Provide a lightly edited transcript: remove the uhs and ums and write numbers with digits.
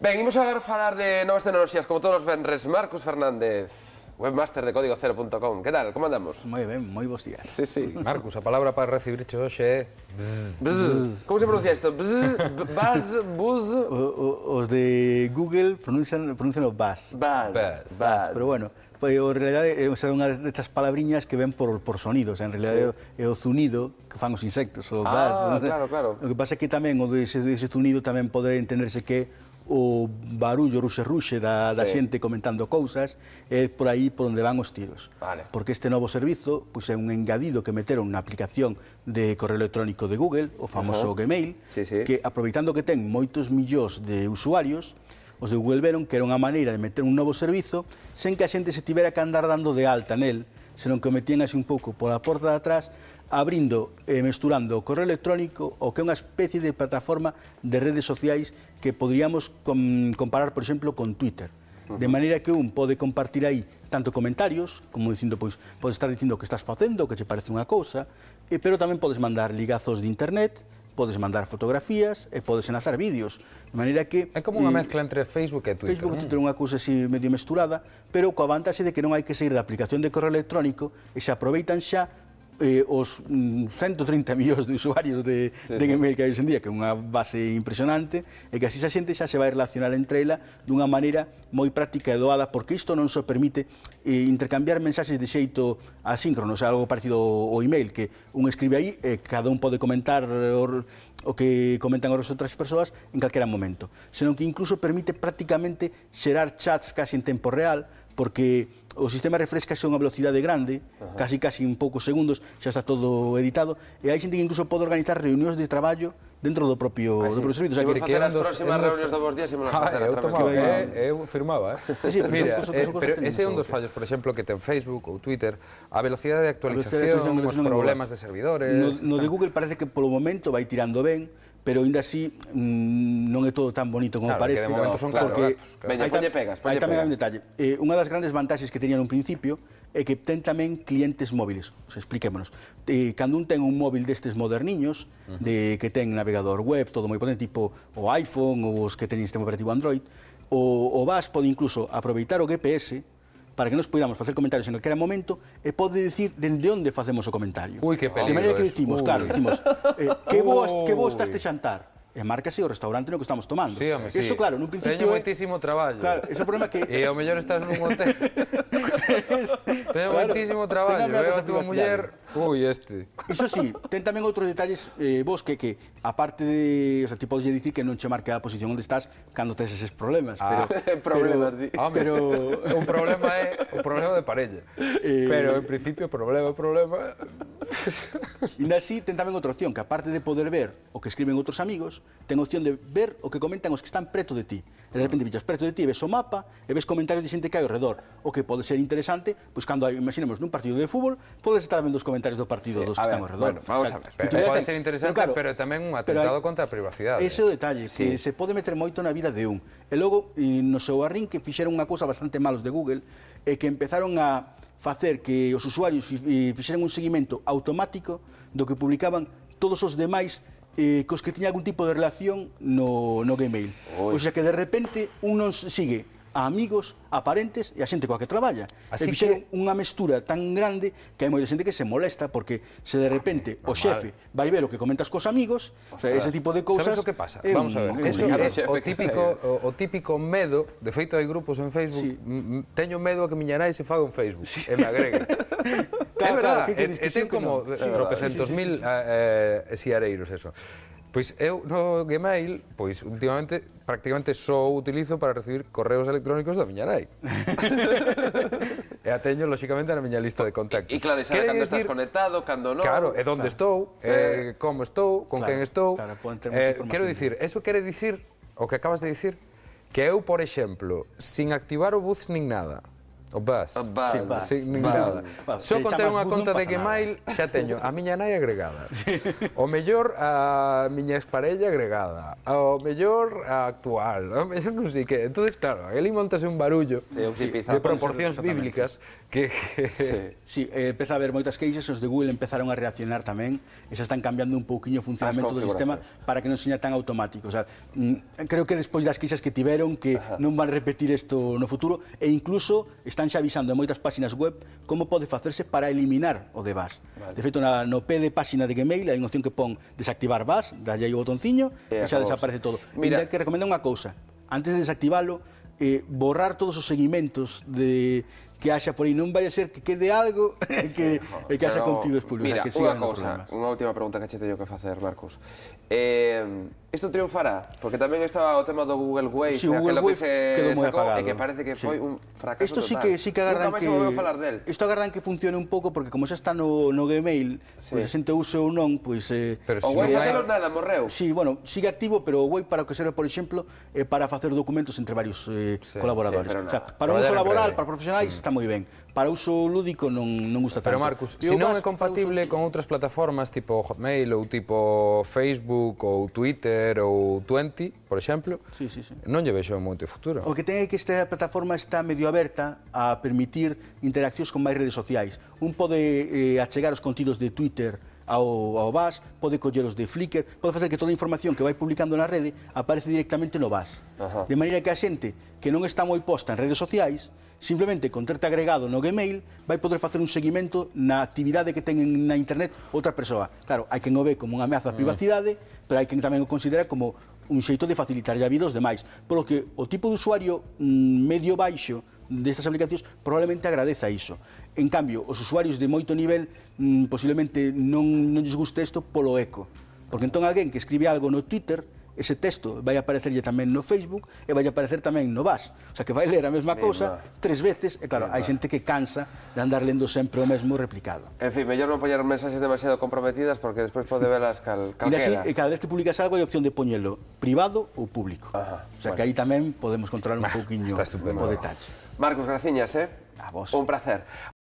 Ben, imos agora falar de novas tecnoloxías, como todos os venres. Marcos Fernández, webmaster de código0.com. Que tal? Como andamos? Moi ben, moi bons días. Sí, sí. Marcos, a palabra para recibirche hoxe é... Bzz. Como se pronuncia isto? Bzz, buzz, buzz... Os de Google pronuncian o buzz. Buzz. Pero bueno, en realidade é unha destas palabriñas que ven por sonidos. En realidade é o zunido que fan os insectos, o buzz. Claro. O que pasa é que tamén o dese zunido tamén pode entenderse que o barullo ruxe da xente comentando cousas é por aí por onde van os tiros. Porque este novo servizo é un engadido que meteron na aplicación de correo electrónico de Google, o famoso Gmail, que aproveitando que ten moitos millóns de usuarios, os de Google veron que era unha maneira de meter un novo servizo sen que a xente se tivera que andar dando de alta nel, senón que o metían así un pouco pola porta de atrás, abrindo e mesturando o correo electrónico o que é unha especie de plataforma de redes sociais que poderíamos comparar, por exemplo, con Twitter. De maneira que un pode compartir aí tanto comentarios, como dicindo, pois, podes estar dicindo o que estás facendo, o que che parece unha cousa, pero tamén podes mandar ligazos de internet, podes mandar fotografías e podes enlazar vídeos. De maneira que... É como unha mezcla entre Facebook e Twitter. Facebook ten unha cousa así medio mesturada, pero coa vantaxe de que non hai que sair da aplicación de correo electrónico e se aproveitan xa os 130 millóns de usuarios de Gmail que hai hoxe en día, que é unha base impresionante, e que así a xente xa se vai relacionar entre ela dunha maneira moi práctica e doada, porque isto non só permite intercambiar mensaxes de xeito asíncrono, algo parecido ao email, que un escribe aí e cada un pode comentar o que comentan as outras persoas en calquera momento, senón que incluso permite prácticamente xerar chats casi en tempo real, porque o sistema refresca xa unha velocidade grande, casi en poucos segundos, xa está todo editado, e hai xente que incluso pode organizar reunións de traballo dentro do propio servizo. Imos facer as próximas reunións de vos días e imos facer a través eu firmaba, Mira, pero ese é un dos fallos, por exemplo, que ten Facebook ou Twitter, a velocidade de actualización, os problemas de servidores... No de Google parece que polo momento vai tirando ben, pero ainda así non é todo tan bonito como parece. Claro, que de momento son ratos. Veña, poñe pegas. Aí tamén hai un detalle. Unha das grandes vantaxes que teña nun principio é que ten tamén clientes móviles. Expliquémonos. Cando un ten un móvil destes moderniños, que ten navegador web, todo moi potente, tipo o iPhone ou os que teñen sistema operativo Android, o VAS pode incluso aproveitar o GPS para que nos podamos facer comentarios en calquera momento e pode dicir dende onde facemos o comentario. Ui, que peligro. De maneira que dicimos, que bo está este xantar? E márcase o restaurante no que estamos tomando. Sí, home, sí. Eso, claro, nun principio... Teño moitísimo traballo. Claro, ese problema que... E ao mellor estás nun hotel. Teño moitísimo traballo. Veo a túa muller... Ui, este. Iso sí, ten tamén outros detalles vos que aparte de... O sea, ti podes dicir que non che marca a posición onde estás cando tes eses problemas, pero... Problemas, di. Pero... Un problema é o problema de parella. Pero, en principio, problema... E así ten tamén outra opción, que aparte de poder ver o que escriben outros amigos, ten opción de ver o que comentan os que están preto de ti. E de repente vichas preto de ti, ves o mapa e ves comentarios de xente que hai ao redor. O que pode ser interesante, pois cando hai, imaginemos, nun partido de fútbol, podes estar vendo os comentarios do partido dos que están ao redor. Bueno, vamos a ver. Pode ser interesante, pero tamén un atentado contra a privacidade. Ese é o detalle, que se pode meter moito na vida de un. E logo, no seu arrinque, fixeron unha cousa bastante malos de Google, e que empezaron a facer que os usuarios fixeran un seguimento automático do que publicaban todos os demais cos que tiña algún tipo de relación no Gmail. O sea que de repente un non sigue a amigos, a parentes e a xente coa que traballa. E fixeron unha mestura tan grande que hai moita xente que se molesta porque se de repente o xefe vai ver o que comentas cos amigos, o sea, ese tipo de cousas... Sabes o que pasa? Vamos a ver, eso é o típico medo, de feito hai grupos en Facebook, teño medo a que miña nai se faga un Facebook, e me agregue. É verdade, e ten como tropecentos mil siareiros eso. Pois eu no Gmail, pois últimamente prácticamente só utilizo para recibir correos electrónicos da miña nai. E a teño, lóxicamente, na miña lista de contactos. E claro, sabe cando estás conectado, cando non... Claro, e onde estou, como estou, con quen estou. Quero dicir, eso quere dicir, o que acabas de dicir, que eu, por exemplo, sin activar o buzz nin nada, O Buzz. Nin nada. Só con ter unha conta de Gmail xa teño a miña nai agregada. O mellor a miña exparella agregada. O mellor a actual. O mellor non sei que. Entonces, claro, ali montase un barullo de proporcións bíblicas que... Sí, empeza a haber moitas queixas, os de Google empezaron a reaccionar tamén, e xa están cambiando un pouquiño o funcionamento do sistema para que non seña tan automático. O sea, creo que despois das queixas que tiveron, que non van repetir isto no futuro, e incluso están xa avisando en moitas páxinas web como pode facerse para eliminar o de Buzz. De feito, no P de páxina de Gmail hai unha opción que pon desactivar Buzz, dalle aí o botonciño e xa desaparece todo. Mira, que recomenda unha cousa, antes de desactivalo, borrar todos os seguimentos que haxa por aí, non vai a ser que quede algo que haxa contidos públicos. Mira, unha cousa, unha última pregunta que che teño que facer, Marcos. Isto triunfará? Porque tamén estaba o tema do Google Wave, que é lo que se sacou e que parece que foi un fracaso total. Isto sí que agardan que... Nunca máis se volveu a falar del. Isto agardan que funcione un pouco, porque como xa está no Gmail, pois a xente use ou non, pois... O Wave facelo nada, morreu. Sí, bueno, sigue activo, pero o Wave para o que serve, por exemplo, é para facer documentos entre varios colaboradores. Para un uso laboral, para profesionais, está moi ben. Para uso lúdico non gusta tanto. Pero Marcos, se non é compatible con outras plataformas tipo Hotmail ou tipo Facebook ou Twitter ou Twenty, por exemplo, non lle vexo moito futuro. O que ten é que esta plataforma está medio aberta a permitir interaccións con máis redes sociais. Un pode achegar os contidos de Twitter ao Buzz, pode colleros de Flickr, pode facer que toda a información que vai publicando na rede aparece directamente no Buzz. De maneira que a xente que non está moi posta en redes sociais, simplemente con terte agregado no Gmail, vai poder facer un seguimento na actividade que ten na internet outra persoa. Claro, hai quen o ve como unha ameaza á privacidade, pero hai quen tamén o considera como un xeito de facilitar a vida aos demais. Polo que o tipo de usuario medio baixo destas aplicacións probablemente agradeza iso. En cambio, os usuarios de moito nivel posiblemente non lles guste isto polo eco. Porque entón alguén que escribe algo no Twitter, ese texto vai aparecerlle tamén no Facebook e vai aparecer tamén no Buzz. O sea, que vai ler a mesma cousa 3 veces, e claro, hai xente que cansa de andar lendo sempre o mesmo replicado. En fin, mellor non poñer mensaxes demasiado comprometidas porque despois pode velas calquera. E cada vez que publicas algo hai opción de poñelo privado ou público. O sea, que aí tamén podemos controlar un pouquiño o detalle. Marcos, graciñas, A vos. Un placer.